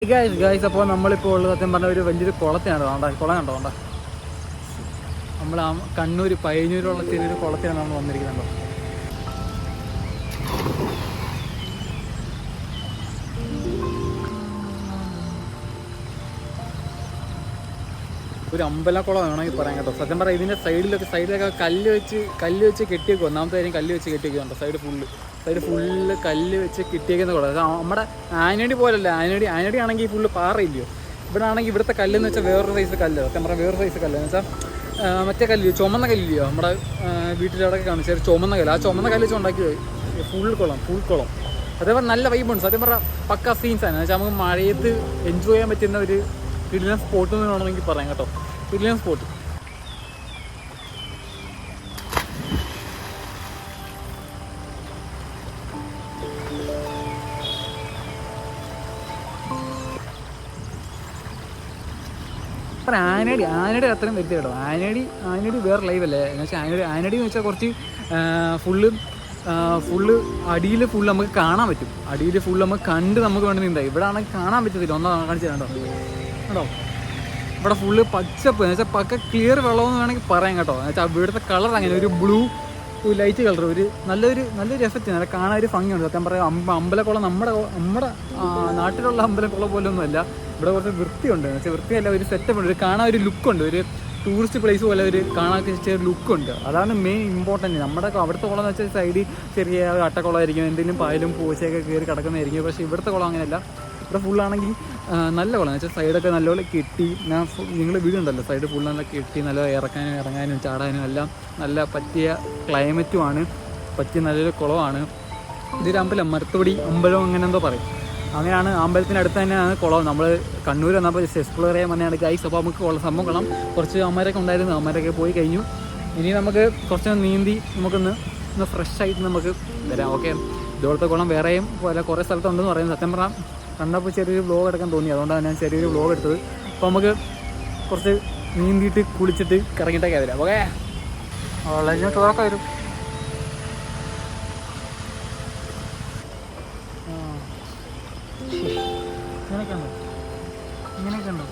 അപ്പോൾ നമ്മളിപ്പോൾ ഉള്ളത് സത്യം പറഞ്ഞ ഒരു വലിയൊരു കുളത്തിനാണ്. കുളം കണ്ടോ? നമ്മൾ കണ്ണൂർ പയ്യന്നൂരുള്ള ചെറിയൊരു കുളത്തിനാണ് നമ്മൾ വന്നിരിക്കുന്നത്. ഒരു അമ്പലക്കുളം വേണമെങ്കിൽ പറയാൻ കേട്ടോ. സത്യം പറയാം, ഇതിൻ്റെ സൈഡിലൊക്കെ കല്ല് വെച്ച് കെട്ടിയേക്കും. ഒന്നാമത്തെ കാര്യം കല്ല് വെച്ച് കെട്ടിയേക്കുന്നുണ്ട്. സൈഡ് ഫുള്ള് കല്ല് വെച്ച് കെട്ടിയേക്കുന്ന കുളം. നമ്മുടെ ആനടി പോലല്ല. ആനടി ആണെങ്കിൽ ഫുള്ള് പാറയില്ലയോ. ഇവിടെ ആണെങ്കിൽ ഇവിടുത്തെ കല്ലെന്ന് വെച്ചാൽ വേറൊരു സൈസ് കല്ല്. സത്യം പറഞ്ഞാൽ വേറൊരു സൈസ് കല്ല് എന്ന് വെച്ചാൽ മറ്റേ കല്ല്, ചുമന്ന കല്ലില്ലയോ നമ്മുടെ വീട്ടിലവിടെ കാണിച്ച ചുമന്ന കല്ല്. ആ ചുമന്ന കല്ല് വെച്ച് ഉണ്ടാക്കി ഫുൾ കുളം. അതേപോലെ നല്ല വൈബുണ്ട്. സത്യം പറഞ്ഞാൽ പക്ക സീൻസാണ്. എന്ന് വെച്ചാൽ നമുക്ക് മഴയത്ത് എൻജോയ് ചെയ്യാൻ പറ്റുന്ന ഒരു കിടിലൻ സ്പോട്ട് എന്ന് വേണമെങ്കിൽ പറയാം കേട്ടോ. കിടിലൻ സ്പോട്ട്. ആനടി അത്രയും വ്യക്തി കേട്ടോ. ആനടി വേറെ ലൈവല്ലേ. എന്ന് വെച്ചാൽ ആനടി എന്ന് വെച്ചാൽ കുറച്ച് ഫുള്ള് അടിയിൽ ഫുള്ള് നമുക്ക് കാണാൻ പറ്റും. അടിയിൽ ഫുള്ള് നമുക്ക് കണ്ട് നമുക്ക് വേണ്ടി നീന്താം. ഇവിടെ ആണെങ്കിൽ കാണാൻ പറ്റത്തില്ല. കാണിച്ചു തരാം കേട്ടോ. ഇവിടെ ഫുള്ള് പച്ചപ്പ് എന്ന് വെച്ചാൽ പക്ക ക്ലിയർ വെള്ളമെന്ന് വേണമെങ്കിൽ പറയാം കേട്ടോ. എന്ന് വെച്ചാൽ ഇവിടുത്തെ കളർ അങ്ങനെ ഒരു ബ്ലൂ ലൈറ്റ് കളർ, ഒരു നല്ലൊരു എഫക്റ്റ്, നല്ല കാണാൻ ഒരു ഭംഗിയുണ്ട്. സത്യം പറയാം, അമ്പലക്കുളം നമ്മുടെ നാട്ടിലുള്ള അമ്പലക്കുളം പോലൊന്നുമല്ല. ഇവിടെ കുറച്ച് വൃത്തിയുണ്ട്. എന്ന് വെച്ചാൽ വൃത്തിയല്ല, ഒരു സെറ്റപ്പ് ഉണ്ട്, ഒരു കാണാൻ ഒരു ലുക്കുണ്ട്. ഒരു ടൂറിസ്റ്റ് പ്ലേസ് പോലെ ഒരു കാണാൻ ചെറിയ ലുക്കുണ്ട്. അതാണ് മെയിൻ ഇമ്പോർട്ടൻറ്റ്. നമ്മുടെ അവിടുത്തെ കുളം എന്ന് വെച്ചാൽ സൈഡിൽ ചെറിയ അട്ടക്കുളമായിരിക്കും, എന്തെങ്കിലും പായലും പൂച്ചയൊക്കെ കയറി കിടക്കുന്നതായിരിക്കും. പക്ഷേ ഇവിടുത്തെ കുളം അങ്ങനെയല്ല. ഇവിടെ ഫുള്ളാണെങ്കിൽ നല്ല കുളം. എന്ന് വെച്ചാൽ സൈഡൊക്കെ നല്ലപോലെ കെട്ടി, നിങ്ങൾ വീടുണ്ടല്ലോ, സൈഡ് ഫുള്ള് നല്ല കെട്ടി, നല്ല ഇറങ്ങാനും ചാടാനും എല്ലാം നല്ല പറ്റിയ ക്ലൈമറ്റുമാണ്, പറ്റിയ നല്ലൊരു കുളമാണ്. ഇതൊരു അമ്പലം, മരത്തുപടി അമ്പലം അങ്ങനെ എന്തോ പറയും. അങ്ങനെയാണ്. അമ്പലത്തിനടുത്ത് തന്നെയാണ് കുളം. നമ്മൾ കണ്ണൂർ വന്നപ്പോൾ ജസ്റ്റ് എക്സ്പ്ലോർ ചെയ്യാൻ വന്നതാണ് ഗൈസ്. അപ്പോൾ നമുക്ക് സംഭവം കൊള്ളാം. കുറച്ച് അമ്മമാരൊക്കെ ഉണ്ടായിരുന്നു, അമ്മമാരൊക്കെ പോയി കഴിഞ്ഞു. ഇനി നമുക്ക് കുറച്ച് നീന്തി നമുക്കൊന്ന് ഫ്രഷ് ആയിട്ട് നമുക്ക് വരാം. ഓക്കെ, ഇതുപോലത്തെ കുളം വേറെയും കുറേ സ്ഥലത്തുണ്ടെന്ന് പറയുന്നത്. സത്യം പറഞ്ഞാൽ കണ്ടപ്പോൾ ചെറിയൊരു വ്ലോഗ് എടുക്കാൻ തോന്നി, അതുകൊണ്ടാണ് ഞാൻ ചെറിയൊരു വ്ലോഗ് എടുത്തത്. അപ്പോൾ നമുക്ക് കുറച്ച് നീന്തിയിട്ട് കുളിച്ചിട്ട് കറങ്ങിയിട്ടൊക്കെ വരാം. ഓക്കെ, വളരെ ടൂറൊക്കെ വരും. ഇങ്ങനെയൊക്കെ ഉണ്ടോ?